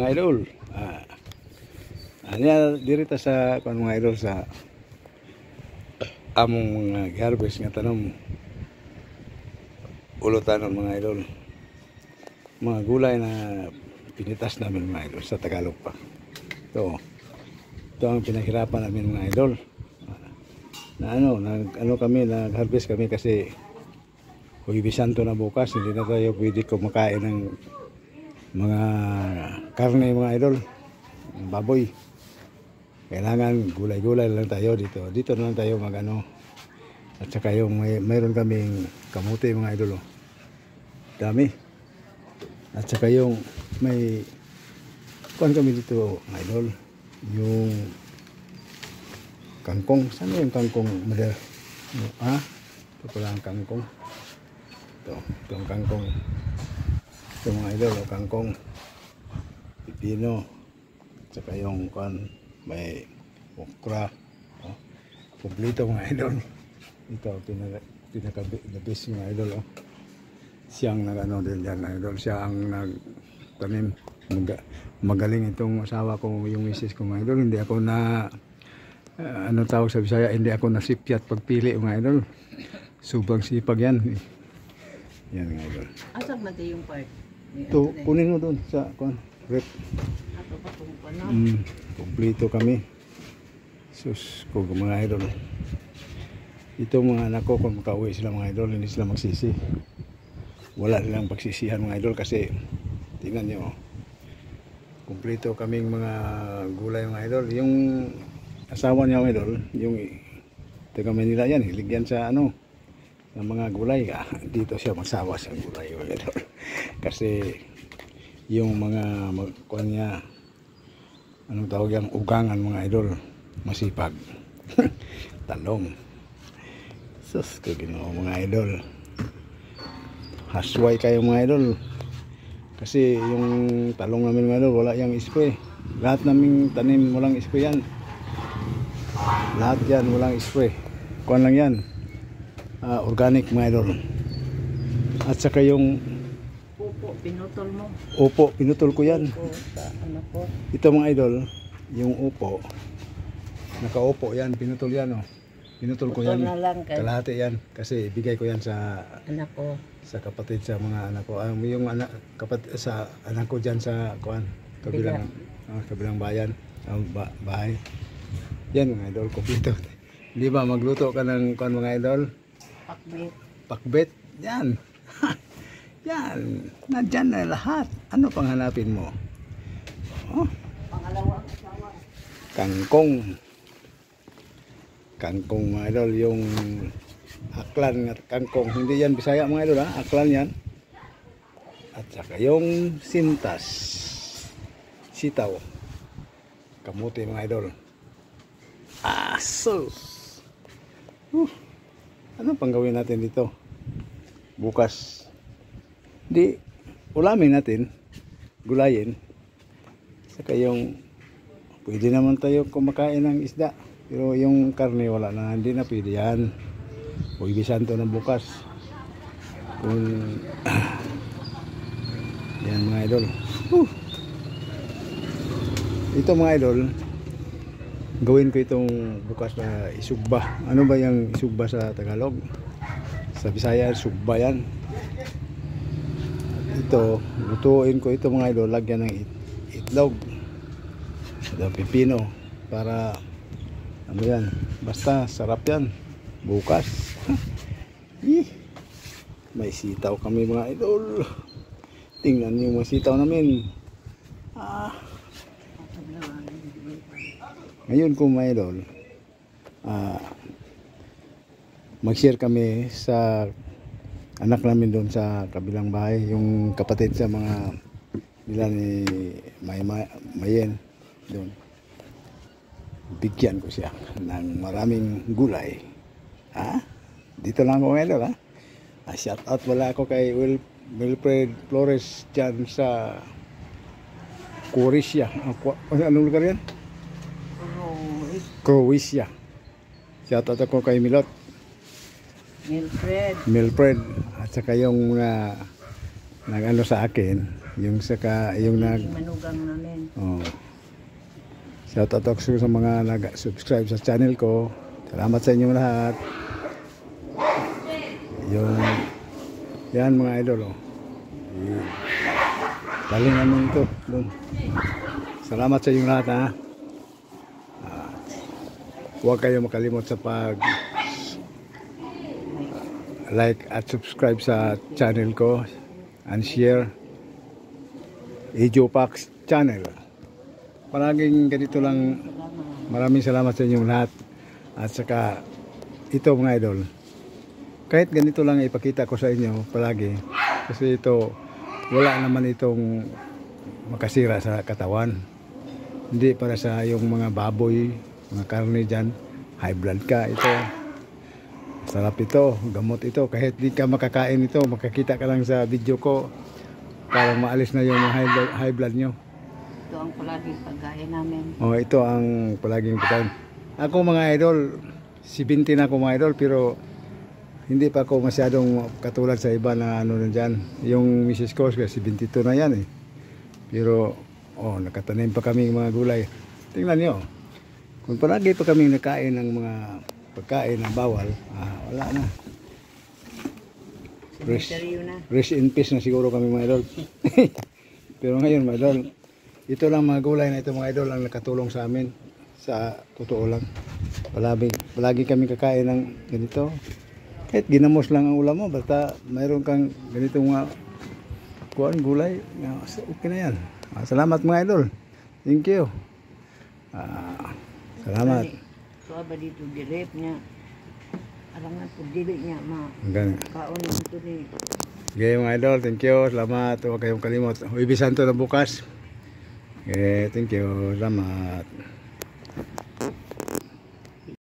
mga idol. Anya dirita sa mga idol sa among mga harvest nga tanom. Ulutan ng mga idol. Mga gulay na pinitas namin mga idol sa Tagalog pa. Ito ang pinaghirapan namin mga idol. Ano kami, nag-harvest kami kasi Huwebes Santo na bukas, hindi na tayo pwede kumakain ng mga karne mga idol, baboy. Kailangan gulay-gulay lang tayo dito. Dito na lang tayo magano. At saka yung mayroon kaming kamote mga idol. Dami. At saka yung may kuan kami dito mga idol. Yung kangkong. Saan yung kangkong mother? Ito pala ang kangkong. Ito ang kangkong. Ito mga idol, kangkong, pipino, at saka yung kuan, may okra. Kumplito mga idol. Ito pinaka-the-best mga idol. Siyang nag-ano din dyan idol. Siya ang nagtanim. Magaling itong asawa ko, yung misis ko mga idol. Hindi ako na ano tawag sa Bisaya, hindi ako nasipyat pagpili mga idol. Sobrang sipag yan. Yan mga idol. Asang natin yung part? Ito, kunin mo doon sa rep. Kumplito kami. Sus ko mga idol. Ito mga anak ko, kung makauwi sila mga idol, hindi sila magsisi. Wala nilang pagsisihan mga idol kasi tingnan nyo. Kumplito kaming mga gulay mga idol. Yung asawa niya mga idol, yung taga Manila yan, hiligyan sa ano, ng mga gulay. Dito siya magsawa sa gulay mga idol. Kasi yung mga kuan niya, anong tawag yung ugangan mga idol, masipag. Talong. Sus ko Ginoo mga idol. Hasway kayo mga idol. Kasi yung talong namin mga idol, wala yung spray. Lahat naming tanim walang spray yan. Lahat yan walang spray. Kuan lang yan. Organic mga idol. At saka yung upo, pinutol mo. Upo, pinutol ko yan. Upo, ito mga idol, yung upo, nakaupo yan, pinutol yan pinutol ko yan, kalahati yan kasi ibigay ko yan sa anak ko, sa kapatid sa mga anak ko. Yung anak kapatid sa anak ko diyan sa kabilang bayan, bahay. Yan mga idol, kompleto. Di ba magluto ka ng mga idol? Pakbet. Yan. Yan. Nandyan na lahat. Ano pang hanapin mo? Kangkong. Kangkong mga idol, yung aklan at kangkong. Hindi yan Bisaya mga idol aklan yan. At saka yung sintas, sitaw, kamote mga idol. Asos. Ano pang gawin natin dito bukas? Di ulamin natin, gulayin. Saka yung pwede naman tayo kumakain ng isda. Pero yung karne wala na, hindi na pwede yan. Huwebes Santo na bukas. Yan mga idol. Ito mga idol, gawin ko itong bukas na isugba. Ano ba yung isugba sa Tagalog? Sa Bisaya, sugba yan. Ito, lutuin ko ito mga idol, lagyan ng itlog. At pipino para ano yan, basta sarap yan bukas. May sitaw kami mga idol. Tingnan niyo mga sitaw namin. Ngayon kung mga idol, mag-share kami sa anak namin doon sa kabilang bahay, yung kapatid sa mga nila ni Mayen doon. Bigyan ko siya ng maraming gulay. Dito lang ako ngayon shout out wala ako kay Wilfred Flores dyan sa Croatia. Anong lugar yan? Croatia. Shout out ako kay Milot, Milfred at saka yung nag-ano sa akin Yung saka, yung nag... Yung manugang namin. Oh. Shout out ako sa mga nag-subscribe sa channel ko. Salamat sa inyong lahat. Yung... Yan mga idol, oh. Daling namin ito. Doon. Salamat sa inyong lahat, ha. Huwag kayo makalimot sa pag like at subscribe sa channel ko and share Ejopax channel. Palaging ganito lang. Maraming salamat sa inyong lahat. At saka ito mga idol, kahit ganito lang ipakita ko sa inyo palagi, kasi ito wala naman itong makasira sa katawan. Hindi para sa yung mga baboy, mga karne dyan, high blood ka, ito sarap ito, gamot ito. Kahit di ka makakain ito, makakita ka lang sa video ko, parang maalis na yung high blood nyo. Ito ang palagi pagkain namin. Oh, ito ang palaging pagkain. Ako mga idol, 70 na ako mga idol, pero hindi pa ako masyadong katulad sa iba na ano na dyan. Yung misis ko, 72 na yan eh. Pero, oh, nakatanim pa kami mga gulay. Tingnan nyo. Kung palagi pa kami nakain ng mga pagkain na bawal, wala na. Rest in peace na siguro kami mga idol. Pero ngayon mga idol, ito lang mga gulay na ito mga idol ang nakatulong sa amin. Sa totoo lang. Palagi kami kakain ng ganito. Kahit ginamos lang ang ulam mo, basta mayroon kang ganito mga gulay, okay na yan. Salamat mga idol. Thank you. Salamat. So ba dito direp niya. Alangan po dili niya kaon ito ni. Okay mga idol, thank you. Salamat. Huwag kayong kalimot. Ibisan to na bukas. Okay, thank you. Salamat.